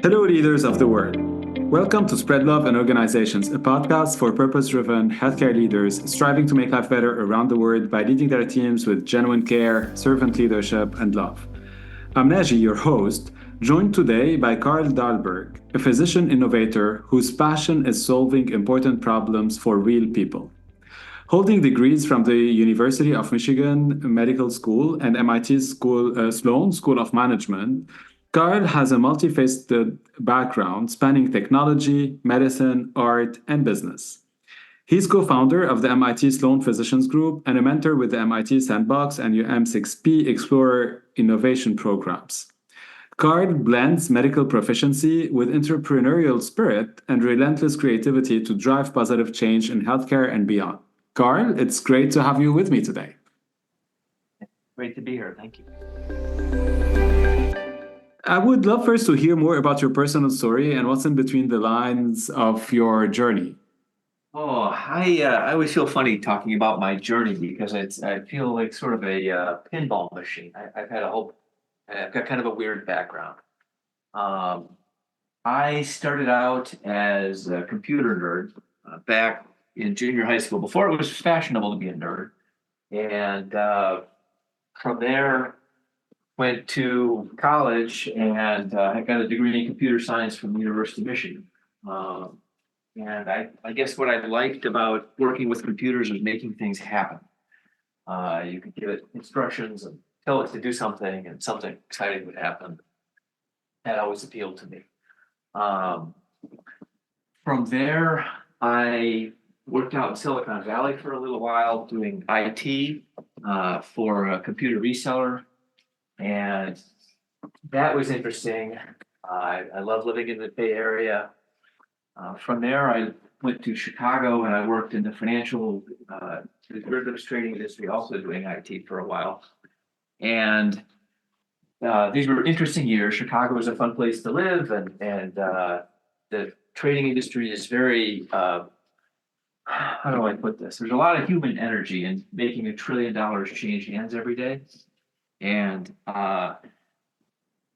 Hello, leaders of the world. Welcome to Spread Love and Organizations, a podcast for purpose-driven healthcare leaders striving to make life better around the world by leading their teams with genuine care, servant leadership, and love. I'm Naji, your host, joined today by Carl Dahlberg, a physician innovator whose passion is solving important problems for real people. Holding degrees from the University of Michigan Medical School and MIT's Sloan School of Management, Carl has a multifaceted background spanning technology, medicine, art, and business. He's co-founder of the MIT Sloan Physicians Group and a mentor with the MIT Sandbox and M6P Explorer innovation programs. Carl blends medical proficiency with entrepreneurial spirit and relentless creativity to drive positive change in healthcare and beyond. Carl, it's great to have you with me today. Great to be here. Thank you. I would love first to hear more about your personal story and what's in between the lines of your journey. Oh, I always feel funny talking about my journey because I feel like sort of a pinball machine. I've got kind of a weird background. I started out as a computer nerd back in junior high school before it was fashionable to be a nerd, and from there went to college and I got a degree in computer science from the University of Michigan. And I guess what I liked about working with computers was making things happen. You could give it instructions and tell it to do something and something exciting would happen. That always appealed to me. From there, I worked out in Silicon Valley for a little while doing IT for a computer reseller. And that was interesting. I love living in the Bay Area. From there, I went to Chicago and I worked in the financial derivatives trading industry, also doing IT for a while. And these were interesting years. Chicago was a fun place to live, and the trading industry is very, how do I put this? There's a lot of human energy in making $1 trillion change hands every day. And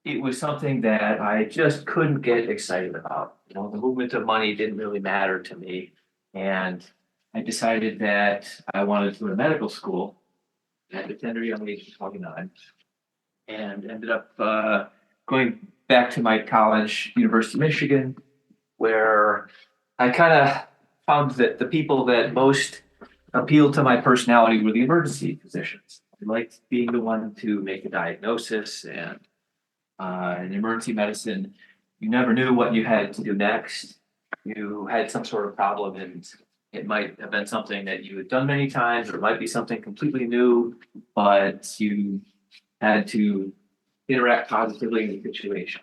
it was something that I just couldn't get excited about. You know, the movement of money didn't really matter to me. And I decided that I wanted to go to medical school at the tender young age of 29, and ended up going back to my college, University of Michigan, where I kind of found that the people that most appealed to my personality were the emergency physicians. I liked being the one to make a diagnosis, and in emergency medicine, you never knew what you had to do next. You had some sort of problem, and it might have been something that you had done many times, or it might be something completely new, but you had to interact positively in the situation.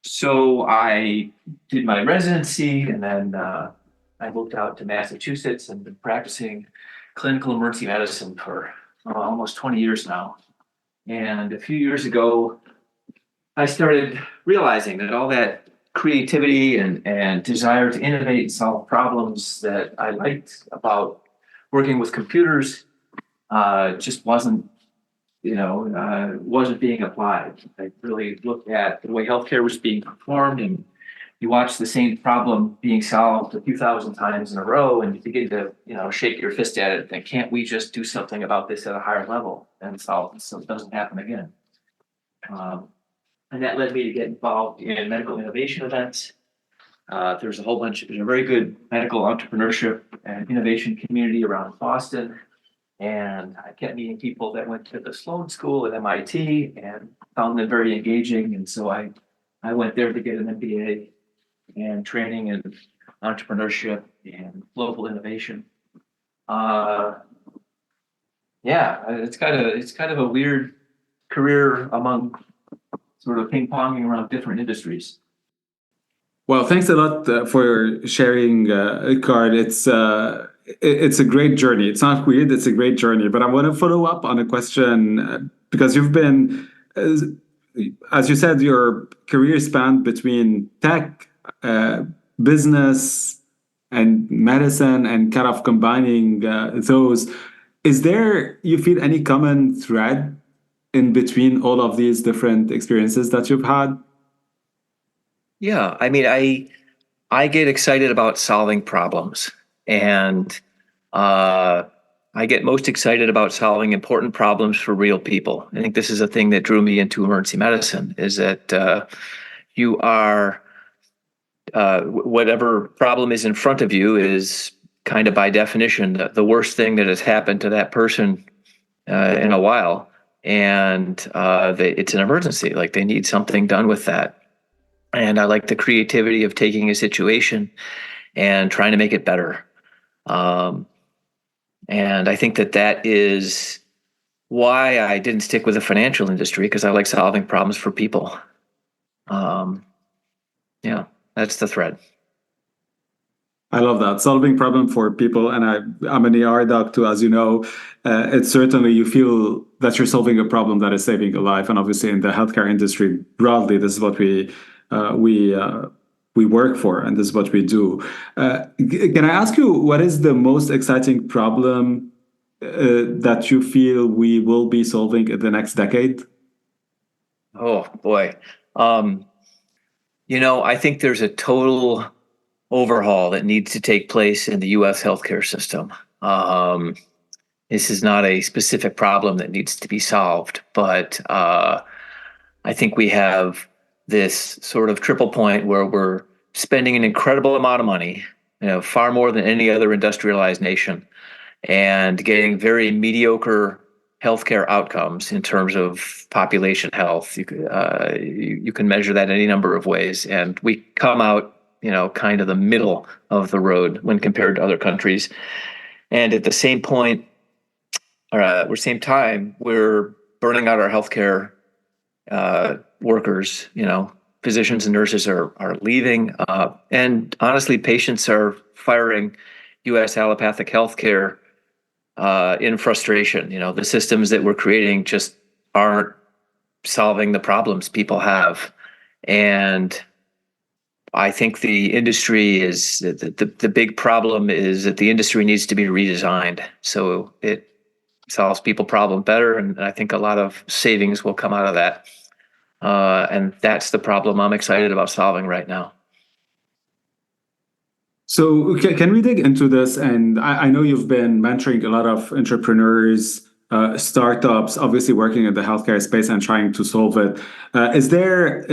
So I did my residency, and then I moved out to Massachusetts and been practicing clinical emergency medicine for almost 20 years now. And a few years ago, I started realizing that all that creativity and desire to innovate and solve problems that I liked about working with computers just wasn't being applied. I really looked at the way healthcare was being performed, and you watch the same problem being solved a few thousand times in a row, and you begin to, shake your fist at it and think, can't we just do something about this at a higher level and solve this so it doesn't happen again? And that led me to get involved in medical innovation events. There's a very good medical entrepreneurship and innovation community around Boston. And I kept meeting people that went to the Sloan School at MIT and found them very engaging. And so I went there to get an MBA and training in entrepreneurship and global innovation. It's kind of a weird career among sort of ping-ponging around different industries. Well, thanks a lot for sharing, Carl. It's a great journey. It's not weird, it's a great journey. But I want to follow up on a question because you've been, as you said, your career spanned between tech, business, and medicine, and kind of combining those. Is there, you feel, any common thread in between all of these different experiences that you've had? Yeah, I mean, I get excited about solving problems, and uh, I get most excited about solving important problems for real people. I think this is a thing that drew me into emergency medicine, is that you are whatever problem is in front of you is kind of by definition the worst thing that has happened to that person in a while, and it's an emergency. Like they need something done with that. And I like the creativity of taking a situation and trying to make it better. Um, and I think that is why I didn't stick with the financial industry, because I like solving problems for people. Um, yeah, that's the thread. I love that. Solving problem for people. And I'm an ER doc too, as you know. It's certainly you feel that you're solving a problem that is saving a life. And obviously in the healthcare industry broadly, this is what we work for, and this is what we do. Can I ask you, what is the most exciting problem that you feel we will be solving in the next decade? Oh boy. Um, I think there's a total overhaul that needs to take place in the US healthcare system. This is not a specific problem that needs to be solved, but I think we have this sort of triple point where we're spending an incredible amount of money, far more than any other industrialized nation, and getting very mediocre healthcare outcomes in terms of population health. You can measure that any number of ways, and we come out, kind of the middle of the road when compared to other countries. And at the same point, or same time, we're burning out our healthcare workers. Physicians and nurses are leaving, and honestly, patients are firing U.S. allopathic healthcare in frustration. The systems that we're creating just aren't solving the problems people have, and I think the industry is the big problem is that the industry needs to be redesigned so it solves people problem better, and I think a lot of savings will come out of that. And that's the problem I'm excited about solving right now. So can we dig into this? And I know you've been mentoring a lot of entrepreneurs, startups, obviously working in the healthcare space and trying to solve it. Is there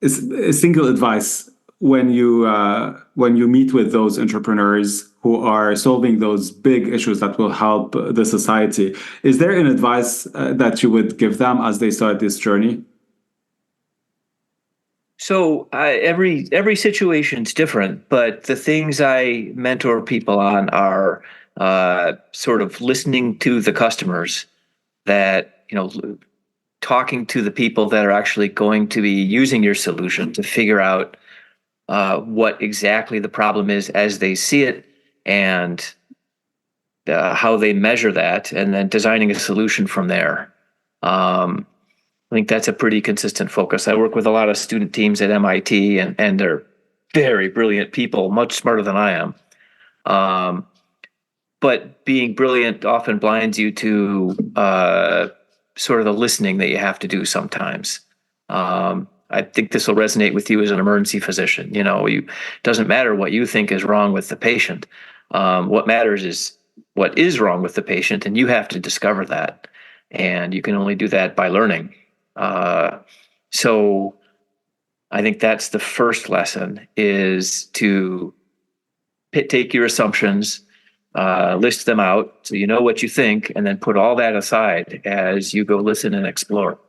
a single advice when you meet with those entrepreneurs who are solving those big issues that will help the society? Is there an advice that you would give them as they start this journey? So every situation's different, but the things I mentor people on are sort of listening to the customers, that talking to the people that are actually going to be using your solution to figure out what exactly the problem is as they see it, and how they measure that, and then designing a solution from there. I think that's a pretty consistent focus. I work with a lot of student teams at MIT, and they're very brilliant people, much smarter than I am. But being brilliant often blinds you to sort of the listening that you have to do sometimes. I think this will resonate with you as an emergency physician. It doesn't matter what you think is wrong with the patient. What matters is what is wrong with the patient, and you have to discover that. And you can only do that by learning. So I think that's the first lesson, is to take your assumptions, list them out so you know what you think, and then put all that aside as you go listen and explore.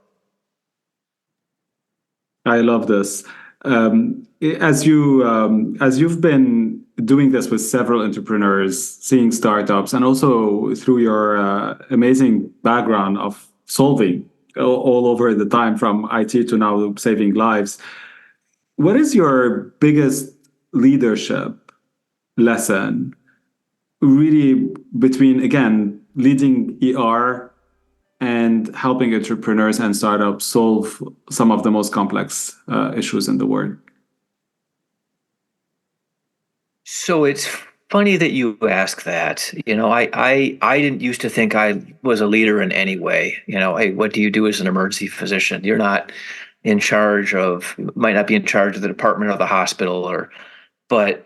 I love this. As you've been doing this with several entrepreneurs, seeing startups, and also through your amazing background of solving all over the time from IT to now saving lives, what is your biggest leadership lesson, really, between, again, leading ER and helping entrepreneurs and startups solve some of the most complex issues in the world? So it's funny that you ask that. I didn't used to think I was a leader in any way. Hey, what do you do as an emergency physician? You're not might not be in charge of the department or the hospital, but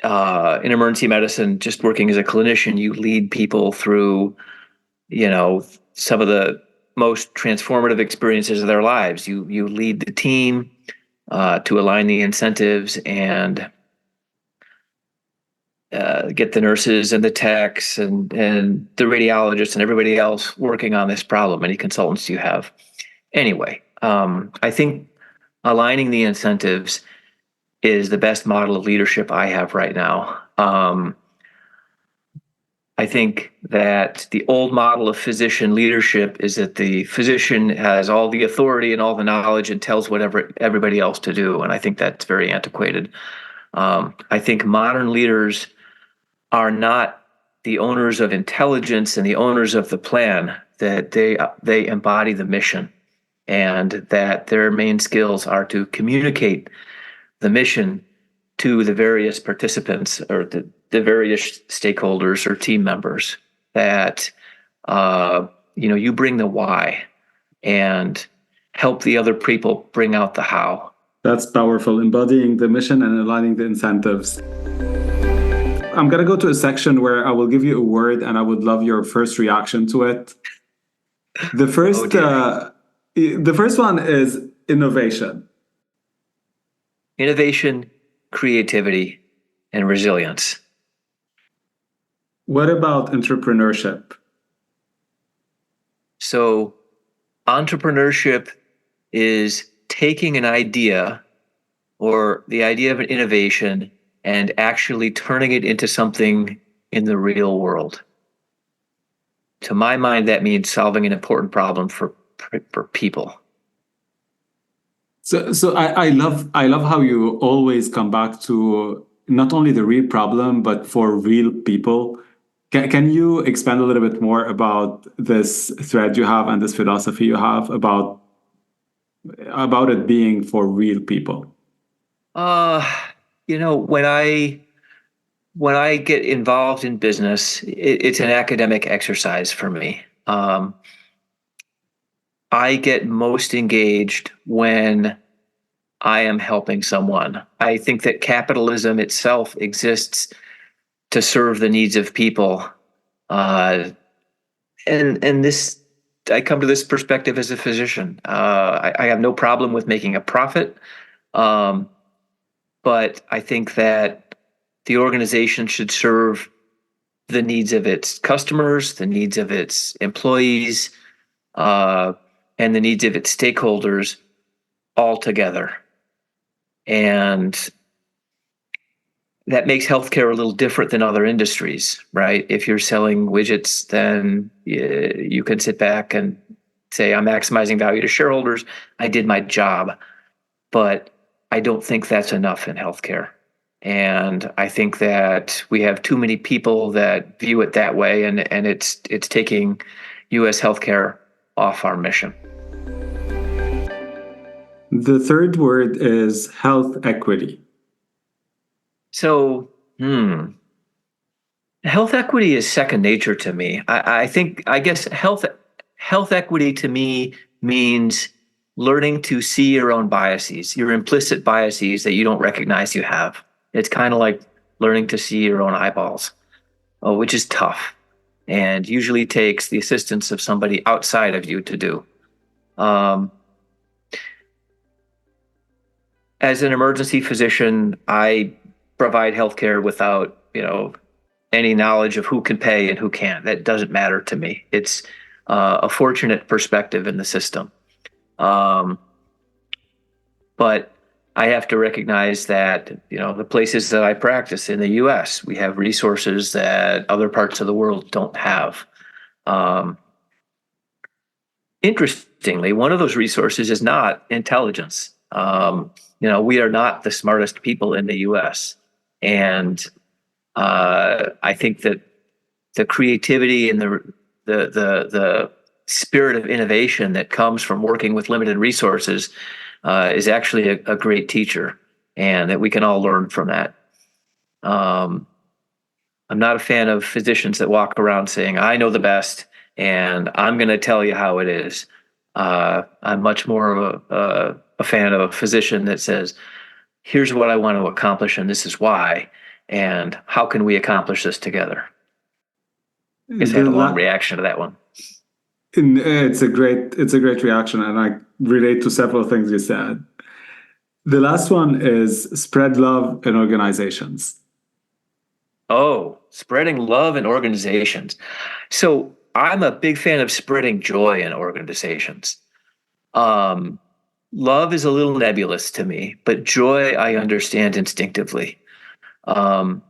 in emergency medicine, just working as a clinician, you lead people through, some of the most transformative experiences of their lives. You lead the team to align the incentives and get the nurses and the techs and the radiologists and everybody else working on this problem, any consultants you have. Anyway, I think aligning the incentives is the best model of leadership I have right now. I think that the old model of physician leadership is that the physician has all the authority and all the knowledge and tells whatever everybody else to do. And I think that's very antiquated. I think modern leaders are not the owners of intelligence and the owners of the plan, that they embody the mission, and that their main skills are to communicate the mission to the various participants or the various stakeholders or team members, that you bring the why and help the other people bring out the how. That's powerful, embodying the mission and aligning the incentives. I'm going to go to a section where I will give you a word and I would love your first reaction to it. The first one is innovation. Innovation, creativity, and resilience. What about entrepreneurship? So, entrepreneurship is taking an idea or the idea of an innovation and actually turning it into something in the real world. To my mind, that means solving an important problem for people. So I love how you always come back to not only the real problem, but for real people. Can you expand a little bit more about this thread you have and this philosophy you have about it being for real people? When I get involved in business, it's an academic exercise for me. I get most engaged when I am helping someone. I think that capitalism itself exists to serve the needs of people. And this, I come to this perspective as a physician. I have no problem with making a profit. But I think that the organization should serve the needs of its customers, the needs of its employees, and the needs of its stakeholders all together. And that makes healthcare a little different than other industries, right? If you're selling widgets, then you can sit back and say, I'm maximizing value to shareholders. I did my job. But I don't think that's enough in healthcare. And I think that we have too many people that view it that way, and it's taking U.S. healthcare off our mission. The third word is health equity. So, health equity is second nature to me. I guess health equity to me means learning to see your own biases, your implicit biases that you don't recognize you have. It's kind of like learning to see your own eyeballs, which is tough and usually takes the assistance of somebody outside of you to do. As an emergency physician, I provide healthcare without, any knowledge of who can pay and who can't. That doesn't matter to me. It's a fortunate perspective in the system. But I have to recognize that, the places that I practice in the U.S., we have resources that other parts of the world don't have. Interestingly, one of those resources is not intelligence. We are not the smartest people in the U.S. And I think that the creativity and the spirit of innovation that comes from working with limited resources is actually a great teacher, and that we can all learn from that. I'm not a fan of physicians that walk around saying, I know the best, and I'm going to tell you how it is. I'm much more of a fan of a physician that says, here's what I want to accomplish, and this is why, and how can we accomplish this together? I guess I had a long reaction to that one. It's a great reaction, and I relate to several things you said. The last one is spread love in organizations. Oh, spreading love in organizations. So I'm a big fan of spreading joy in organizations. Love is a little nebulous to me, but joy I understand instinctively. When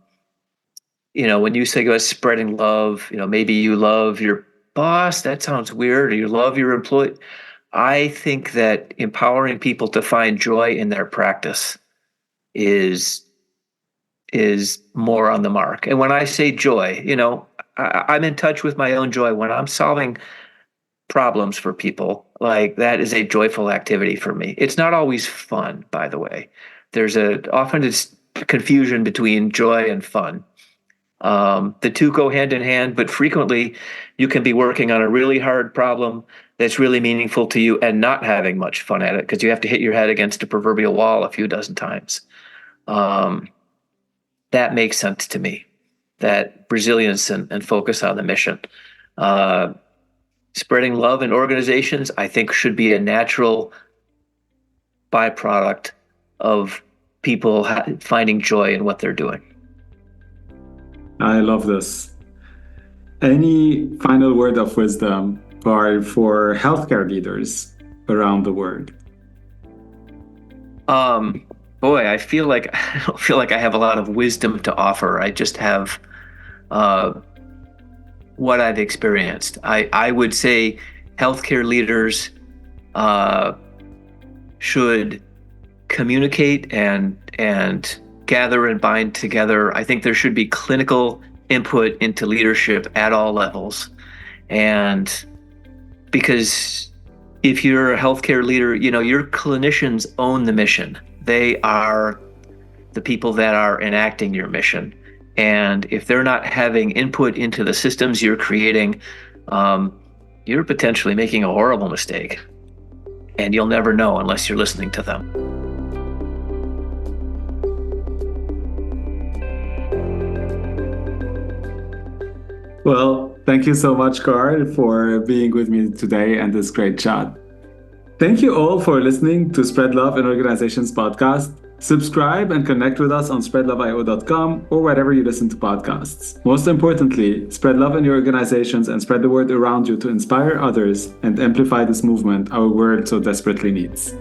you say about spreading love, maybe you love your boss, that sounds weird, or you love your employee. I think that empowering people to find joy in their practice is more on the mark. And when I say joy, I'm in touch with my own joy when I'm solving problems for people. Like, that is a joyful activity for me. It's not always fun, by the way. There's often it's confusion between joy and fun. The two go hand in hand, but frequently you can be working on a really hard problem that's really meaningful to you and not having much fun at it because you have to hit your head against a proverbial wall a few dozen times. That makes sense to me, that resilience and focus on the mission. Spreading love in organizations, I think, should be a natural byproduct of people finding joy in what they're doing. I love this. Any final word of wisdom for healthcare leaders around the world? Boy, I don't feel like I have a lot of wisdom to offer. I just have what I've experienced. I would say healthcare leaders should communicate and gather and bind together. I think there should be clinical input into leadership at all levels. And because if you're a healthcare leader, your clinicians own the mission. They are the people that are enacting your mission. And if they're not having input into the systems you're creating, you're potentially making a horrible mistake. And you'll never know unless you're listening to them. Well, thank you so much, Carl, for being with me today and this great chat. Thank you all for listening to Spread Love in Organizations podcast. Subscribe and connect with us on SpreadLoveIO.com or wherever you listen to podcasts. Most importantly, spread love in your organizations and spread the word around you to inspire others and amplify this movement our world so desperately needs.